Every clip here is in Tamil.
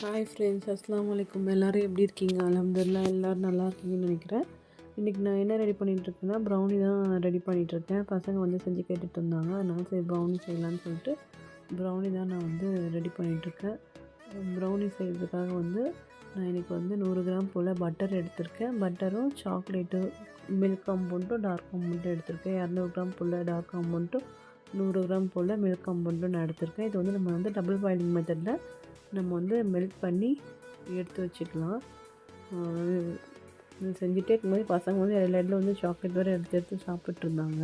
ஹாய் ஃப்ரெண்ட்ஸ், அஸ்ஸலாமு அலைக்கும். எல்லோரும் எப்படி இருக்கீங்க? அல்ஹம்துலில்லாஹ் எல்லோரும் நல்லா இருக்கீங்கன்னு நினைக்கிறேன். இன்றைக்கி நான் என்ன ரெடி பண்ணிகிட்ருக்கேன்னா, ப்ரௌனி தான் ரெடி பண்ணிகிட்ருக்கேன். பசங்க வந்து செஞ்சு கேட்டுட்டு இருந்தாங்க. அதனால் சரி ப்ரௌனி செய்யலான்னு சொல்லிட்டு ப்ரௌனி தான் நான் வந்து ரெடி பண்ணிகிட்ருக்கேன். ப்ரௌனி செய்கிறதுக்காக வந்து நான் இன்றைக்கி வந்து 100 கிராம் போல் பட்டர் எடுத்திருக்கேன். பட்டரும் சாக்லேட்டு மில்க் அமௌண்ட்டும் டார்க் அமௌண்ட்டும் எடுத்திருக்கேன். 200 கிராம் போல் டார்க் அமௌண்ட்டும் 100 கிராம் போல் மில்க் அமௌண்ட்டும் நான் எடுத்திருக்கேன். இது வந்து நம்ம வந்து டபுள் பாயிலிங் மெத்தடில் நம்ம வந்து மெல்ட் பண்ணி எடுத்து வச்சுக்கலாம். இது செஞ்சுட்டே இருக்கும்போது பசங்க வந்து இடையில வந்து சாக்லேட் வேறு எடுத்து எடுத்து சாப்பிட்ருந்தாங்க.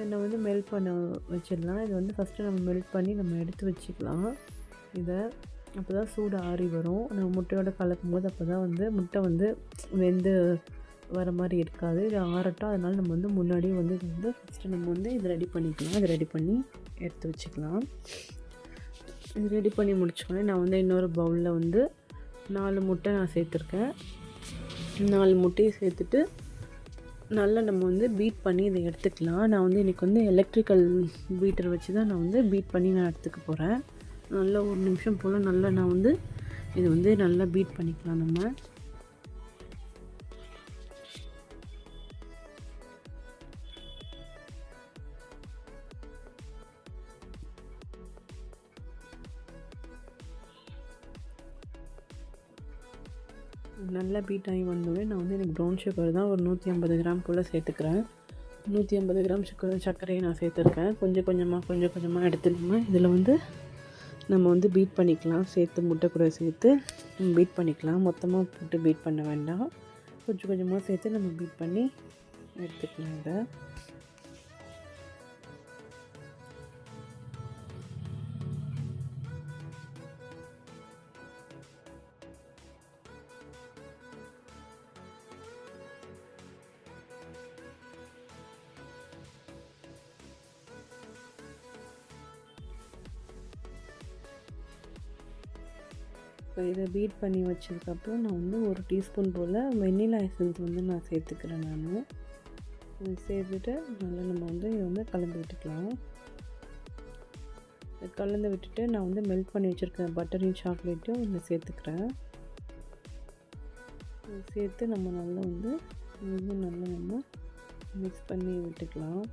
இதை வந்து மெல்ட் பண்ண வச்சிடலாம். இது வந்து ஃபஸ்ட்டு நம்ம மெல்ட் பண்ணி நம்ம எடுத்து வச்சுக்கலாம். இதை அப்போ தான் சூடு ஆறி வரும். நம்ம முட்டையோடு கலக்கும் போது அப்போ தான் வந்து முட்டை வந்து வெந்து வர மாதிரி இருக்காது. இது ஆறட்டும். அதனால் நம்ம வந்து முன்னாடியே வந்து இது வந்து ஃபஸ்ட்டு நம்ம வந்து இதை ரெடி பண்ணிக்கலாம். இதை ரெடி பண்ணி எடுத்து வச்சுக்கலாம். இது ரெடி பண்ணி முடிச்சோடனே நான் வந்து இன்னொரு பவுலில் வந்து 4 முட்டை நான் சேர்த்துருக்கேன். 4 முட்டையை சேர்த்துட்டு நல்லா நம்ம வந்து பீட் பண்ணி இதை எடுத்துக்கலாம். நான் வந்து இன்றைக்கி வந்து எலக்ட்ரிக்கல் பீட்டர் வச்சு தான் நான் வந்து பீட் பண்ணி நான் எடுத்துக்க போகிறேன். நல்லா 1 நிமிஷம் போல் நல்லா நான் வந்து இது வந்து நல்லா பீட் பண்ணிக்கலாம் நம்ம. நல்லா பீட் ஆகி வந்தோடனே நான் வந்து எனக்கு ப்ரௌன் சுகர் தான் ஒரு 150 கிராம் போல் சேர்த்துக்கிறேன். 150 கிராம் சர்க்கரையை நான் சேர்த்துருக்கேன். கொஞ்சம் கொஞ்சமாக எடுத்துக்கோங்க. இதில் வந்து நம்ம வந்து பீட் பண்ணிக்கலாம். சேர்த்து முட்டை கூட சேர்த்து பீட் பண்ணிக்கலாம். மொத்தமாக போட்டு பீட் பண்ண வேண்டாம். கொஞ்சம் கொஞ்சமாக சேர்த்து நம்ம பீட் பண்ணி எடுத்துக்கலாம். இதை இதை பீட் பண்ணி வச்சதுக்கப்புறம் நான் வந்து 1 டீஸ்பூன் போல் வெண்ணிலா எசன்ஸ் வந்து நான் சேர்த்துக்கிறேன். சேர்த்துட்டு நல்லா நம்ம வந்து இதை வந்து கலந்து விட்டுக்கலாம். கலந்து விட்டுட்டு நான் வந்து மெல்ட் பண்ணி வச்சுருக்கேன் பட்டரையும் சாக்லேட்டும் இதில் சேர்த்துக்கிறேன். சேர்த்து நம்ம நல்லா வந்து நல்லா நம்ம மிக்ஸ் பண்ணி விட்டுக்கலாம்.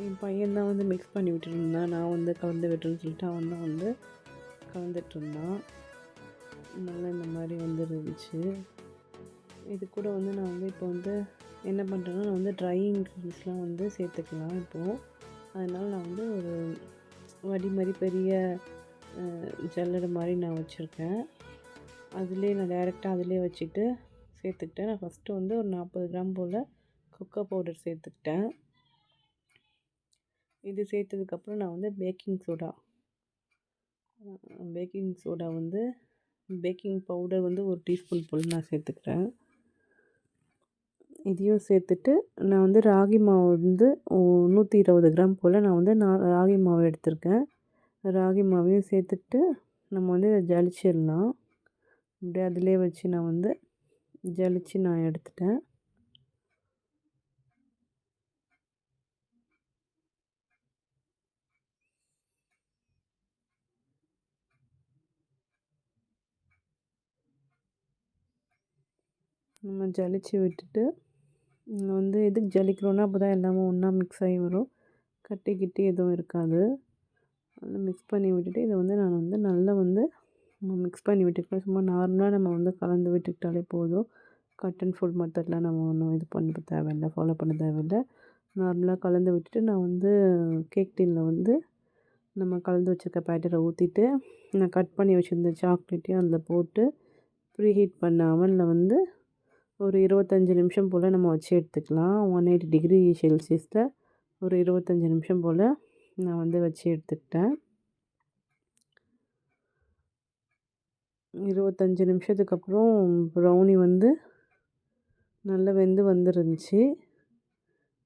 என் பையன்தான் வந்து மிக்ஸ் பண்ணி விட்டுருந்தான். நான் வந்து கலந்து விட்டுருன்னு சொல்லிட்டு அவன் தான் வந்து கலந்துட்டுருந்தான். நல்லா இந்த மாதிரி வந்துருந்துச்சு. இது கூட வந்து நான் வந்து இப்போ வந்து என்ன பண்ணுறேன்னா, நான் வந்து ட்ரை இன்க்ரீடியன்ஸ்லாம் வந்து சேர்த்துக்கலாம் இப்போது. அதனால் நான் வந்து ஒரு வடி மாதிரி பெரிய ஜல்லடை மாதிரி நான் வச்சுருக்கேன். அதிலே நான் டைரெக்டாக அதிலே வச்சுட்டு சேர்த்துக்கிட்டேன். நான் ஃபஸ்ட்டு வந்து ஒரு 40 கிராம் போல் கொக்கோ பவுடர் சேர்த்துக்கிட்டேன். இது சேர்த்ததுக்கப்புறம் நான் வந்து பேக்கிங் சோடா வந்து பேக்கிங் பவுடர் வந்து 1 டீஸ்பூன் போல் நான் சேர்த்துக்கிறேன். இதையும் சேர்த்துட்டு நான் வந்து ராகி மாவு வந்து 120 கிராம் போல் நான் வந்து ராகி மாவு எடுத்திருக்கேன். ராகி மாவையும் சேர்த்துட்டு நம்ம வந்து இதை ஜலிச்சிடலாம். அப்படியே அதிலே வச்சு நான் வந்து ஜலிச்சு நான் எடுத்துட்டேன். நம்ம ஜலிச்சு விட்டுட்டு வந்து எதுக்கு ஜலிக்கிறோன்னா அப்போ தான் எல்லாமே ஒன்றா மிக்ஸ் ஆகி வரும். கட்டி எதுவும் இருக்காது. நல்லா மிக்ஸ் பண்ணி விட்டுட்டு இதை வந்து நான் வந்து நல்லா வந்து மிக்ஸ் பண்ணி விட்டுக்கலாம். சும்மா நார்மலாக நம்ம வந்து கலந்து விட்டுக்கிட்டாலே போதும். கட் அண்ட் ஃபோல்ட் மெத்தட்லாம் நம்ம ஒன்றும் இது பண்ண தேவையில்லை, ஃபாலோ பண்ண தேவையில்லை. நார்மலாக கலந்து விட்டுட்டு நான் வந்து கேக் டின்னில் வந்து நம்ம கலந்து வச்சுருக்க பேட்டரை ஊற்றிட்டு நான் கட் பண்ணி வச்சுருந்த சாக்லேட்டையும் அதில் போட்டு ப்ரீ ஹீட் பண்ண அவனில் வந்து ஒரு 25 நிமிஷம் போல் நம்ம வச்சு எடுத்துக்கலாம். 180 டிகிரி செல்சியஸில் ஒரு 25 நிமிஷம் போல் நான் வந்து வச்சு எடுத்துக்கிட்டேன். 25 நிமிஷத்துக்கு அப்புறம் ப்ரௌனி வந்து நல்லா வெந்து வந்துருந்துச்சு.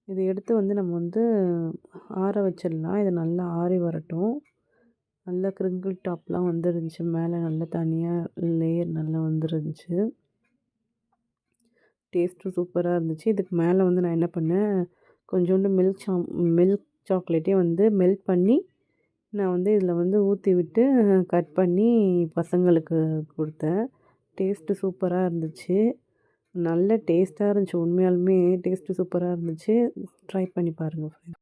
இதை எடுத்து வந்து நம்ம வந்து ஆற வச்சிடலாம். இது நல்லா ஆறி வரட்டும். நல்லா கிரிங்கிள் டாப்லாம் வந்துருந்துச்சு. மேலே நல்லா தனியாக லேயர் நல்லா வந்துருந்துச்சு. டேஸ்ட்டும் சூப்பராக இருந்துச்சு. இதுக்கு மேலே வந்து நான் என்ன பண்ணேன், கொஞ்சோண்டு மில்க் சாக்லேட்டையும் வந்து மெல்ட் பண்ணி நான் வந்து இதில் வந்து ஊற்றி விட்டு கட் பண்ணி பசங்களுக்கு கொடுத்தேன். டேஸ்ட்டு சூப்பராக இருந்துச்சு. நல்ல டேஸ்ட்டாக இருந்துச்சு. உண்மையாலுமே டேஸ்ட்டு சூப்பராக இருந்துச்சு. ட்ரை பண்ணி பாருங்கள் ஃப்ரெண்ட்ஸ்.